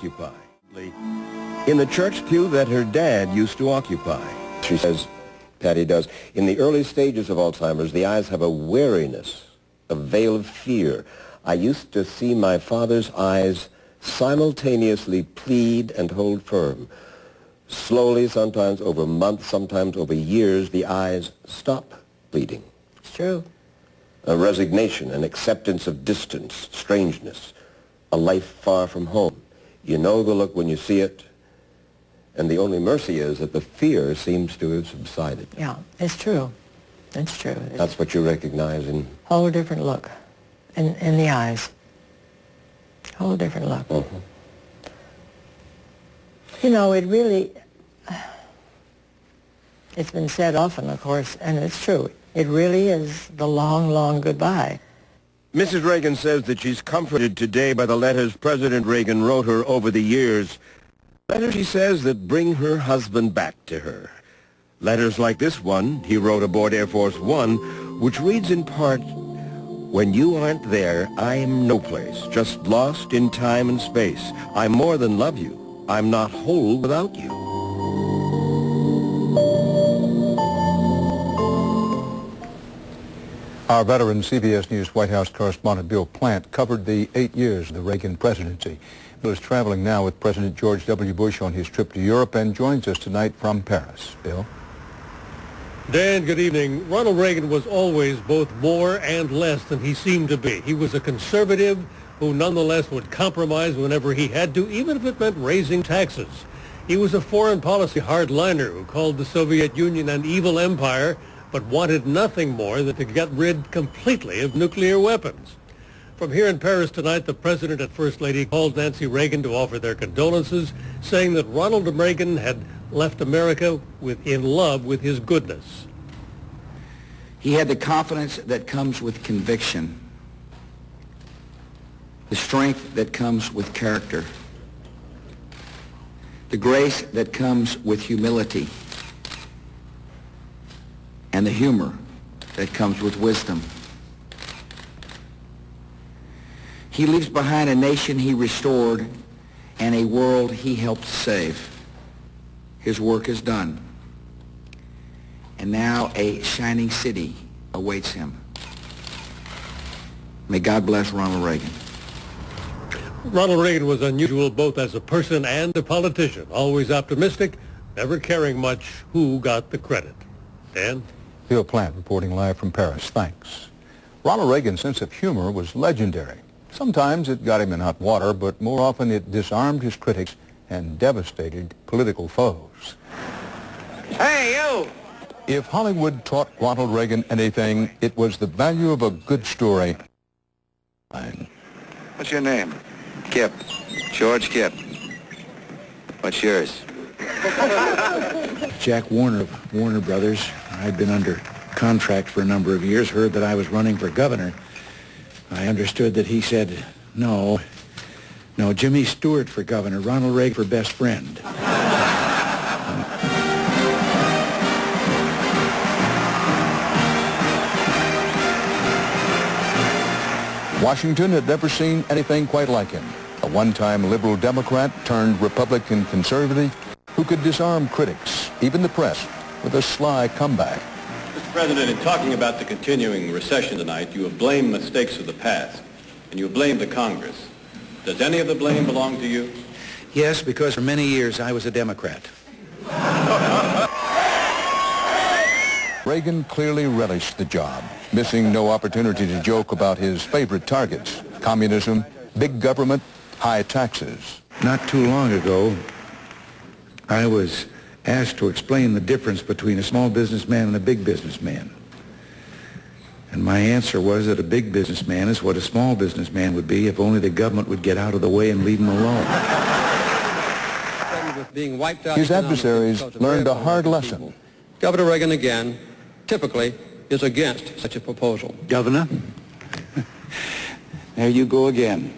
occupy. In the church pew that her dad used to occupy. She says, Patty does, in the early stages of Alzheimer's, the eyes have a wariness, a veil of fear. I used to see my father's eyes simultaneously plead and hold firm. Slowly, sometimes over months, sometimes over years, the eyes stop pleading. It's true. A resignation, an acceptance of distance, strangeness, a life far from home. You know the look when you see it, and the only mercy is that the fear seems to have subsided. Yeah, it's true. It's true. That's what you recognize in... Whole different look in the eyes. Whole different look. Mm-hmm. You know, it really... It's been said often, of course, and it's true. It really is the long, long goodbye. Mrs. Reagan says that she's comforted today by the letters President Reagan wrote her over the years. Letters, she says, that bring her husband back to her. Letters like this one he wrote aboard Air Force One, which reads in part, "When you aren't there, I am no place, just lost in time and space. I more than love you. I'm not whole without you." Our veteran CBS News White House correspondent Bill Plant covered the 8 years of the Reagan presidency. Bill is traveling now with President George W. Bush on his trip to Europe and joins us tonight from Paris. Bill? Dan, good evening. Ronald Reagan was always both more and less than he seemed to be. He was a conservative who nonetheless would compromise whenever he had to, even if it meant raising taxes. He was a foreign policy hardliner who called the Soviet Union an evil empire, but wanted nothing more than to get rid completely of nuclear weapons. From here in Paris tonight, the President and First Lady called Nancy Reagan to offer their condolences, saying that Ronald Reagan had left America in love with his goodness. He had the confidence that comes with conviction, the strength that comes with character, the grace that comes with humility, and the humor that comes with wisdom. He leaves behind a nation he restored and a world he helped save. His work is done, and now a shining city awaits him. May God bless Ronald Reagan. Ronald Reagan was unusual both as a person and a politician, always optimistic, never caring much who got the credit. Dan? Bill Plant reporting live from Paris. Thanks. Ronald Reagan's sense of humor was legendary. Sometimes it got him in hot water, but more often it disarmed his critics and devastated political foes. Hey, you! If Hollywood taught Ronald Reagan anything, it was the value of a good story. What's your name? Kip. George Kip. What's yours? Jack Warner of Warner Brothers. I'd been under contract for a number of years, heard that I was running for governor. I understood that he said, no, Jimmy Stewart for governor, Ronald Reagan for best friend. Washington had never seen anything quite like him. A one-time liberal Democrat turned Republican conservative who could disarm critics, even the press, with a sly comeback. Mr. President, in talking about the continuing recession tonight, you have blamed mistakes of the past, and you have blamed the Congress. Does any of the blame belong to you? Yes, because for many years I was a Democrat. Reagan clearly relished the job, missing no opportunity to joke about his favorite targets: communism, big government, high taxes. Not too long ago, I was asked to explain the difference between a small businessman and a big businessman. And my answer was that a big businessman is what a small businessman would be if only the government would get out of the way and leave him alone. His adversaries learned a hard lesson. Governor Reagan, again, typically is against such a proposal. Governor, there you go again.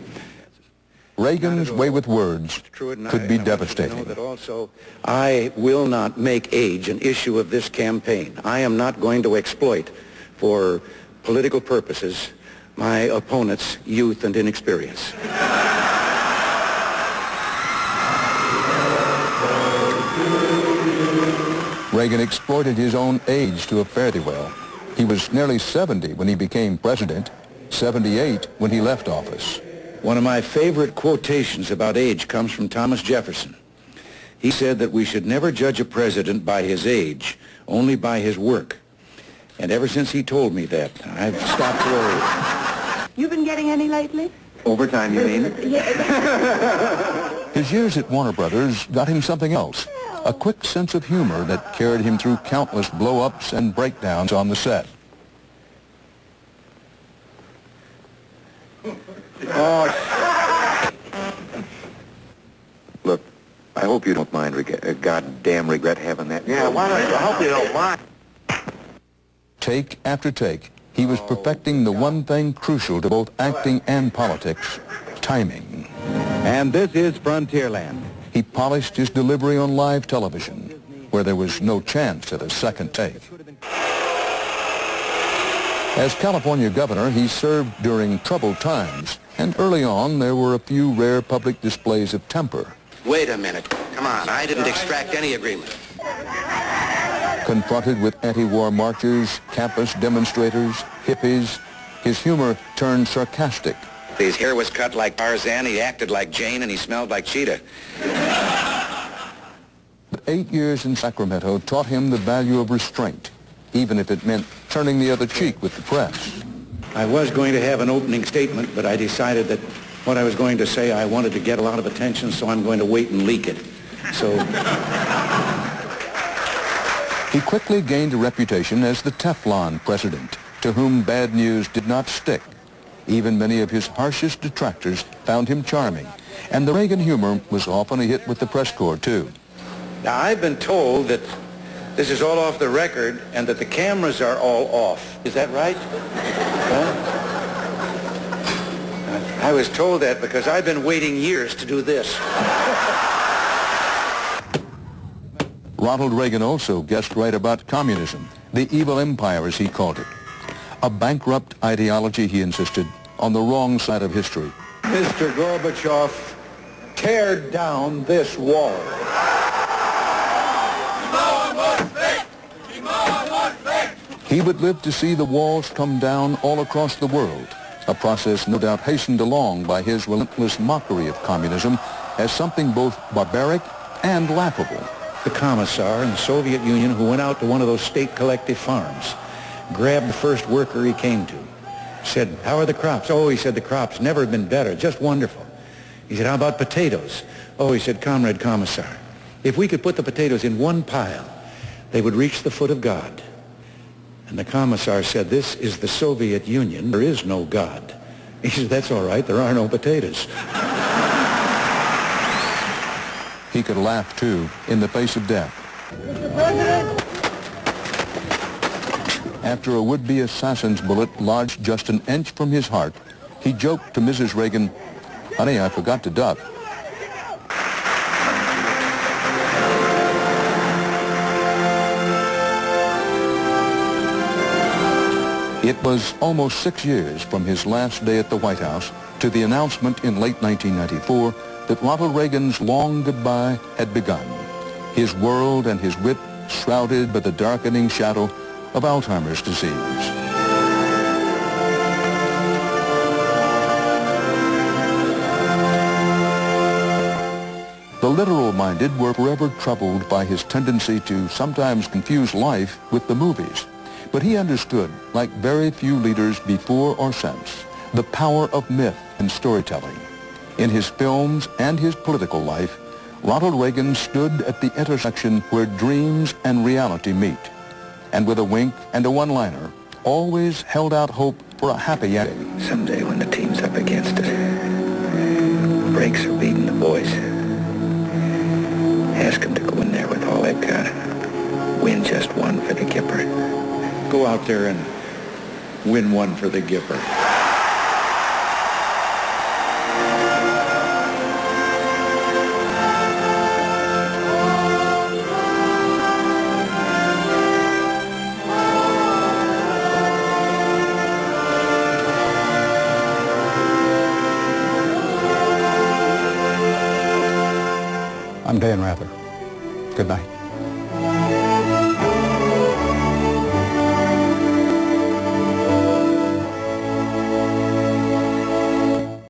Reagan's way with words could be devastating. That also, I will not make age an issue of this campaign. I am not going to exploit for political purposes my opponent's youth and inexperience. Reagan exploited his own age to a fare-thee-well. He was nearly 70 when he became president, 78 when he left office. One of my favorite quotations about age comes from Thomas Jefferson. He said that we should never judge a president by his age, only by his work. And ever since he told me that, I've stopped worrying. You been getting any lately? Overtime, you mean? His years at Warner Brothers got him something else, a quick sense of humor that carried him through countless blow-ups and breakdowns on the set. Look, I hope you don't mind, goddamn regret having that. Yeah, why don't you? I hope you don't mind. Take after take, he was perfecting the one thing crucial to both acting and politics, timing. And this is Frontierland. He polished his delivery on live television, where there was no chance at a second take. As California governor, he served during troubled times, and early on there were a few rare public displays of temper. Wait a minute. Come on, I didn't extract any agreement. Confronted with anti-war marchers, campus demonstrators, hippies, his humor turned sarcastic. His hair was cut like Tarzan, he acted like Jane, and he smelled like Cheetah. But 8 years in Sacramento taught him the value of restraint, even if it meant turning the other cheek with the press. I was going to have an opening statement, but I decided that what I was going to say, I wanted to get a lot of attention, so I'm going to wait and leak it. So he quickly gained a reputation as the Teflon president, to whom bad news did not stick. Even many of his harshest detractors found him charming, and the Reagan humor was often a hit with the press corps, too. now I've been told that this is all off the record and that the cameras are all off. Is that right? Huh? I was told that because I've been waiting years to do this. Ronald Reagan also guessed right about communism, the evil empire as he called it. A bankrupt ideology, he insisted, on the wrong side of history. Mr. Gorbachev, tear down this wall. He would live to see the walls come down all across the world, a process no doubt hastened along by his relentless mockery of communism as something both barbaric and laughable. The commissar in the Soviet Union who went out to one of those state collective farms, grabbed the first worker he came to, said, "How are the crops?" "Oh," he said, "the crops never have been better, just wonderful." He said, "How about potatoes?" "Oh," he said, "Comrade Commissar, if we could put the potatoes in one pile, they would reach the foot of God." And the commissar said, "This is the Soviet Union. There is no God." He said, "That's all right. There are no potatoes." He could laugh, too, in the face of death. Mr. President! After a would-be assassin's bullet lodged just an inch from his heart, he joked to Mrs. Reagan, "Honey, I forgot to duck." It was almost 6 years from his last day at the White House to the announcement in late 1994 that Ronald Reagan's long goodbye had begun, his world and his wit shrouded by the darkening shadow of Alzheimer's disease. The literal-minded were forever troubled by his tendency to sometimes confuse life with the movies. But he understood, like very few leaders before or since, the power of myth and storytelling. In his films and his political life, Ronald Reagan stood at the intersection where dreams and reality meet, and with a wink and a one-liner, always held out hope for a happy ending. Someday when the team's up against it, brakes are beating the boys, ask them to go in there with all they've got. Win just one for the Gipper. Go out there and win one for the Gipper. I'm Dan Rather. Good night.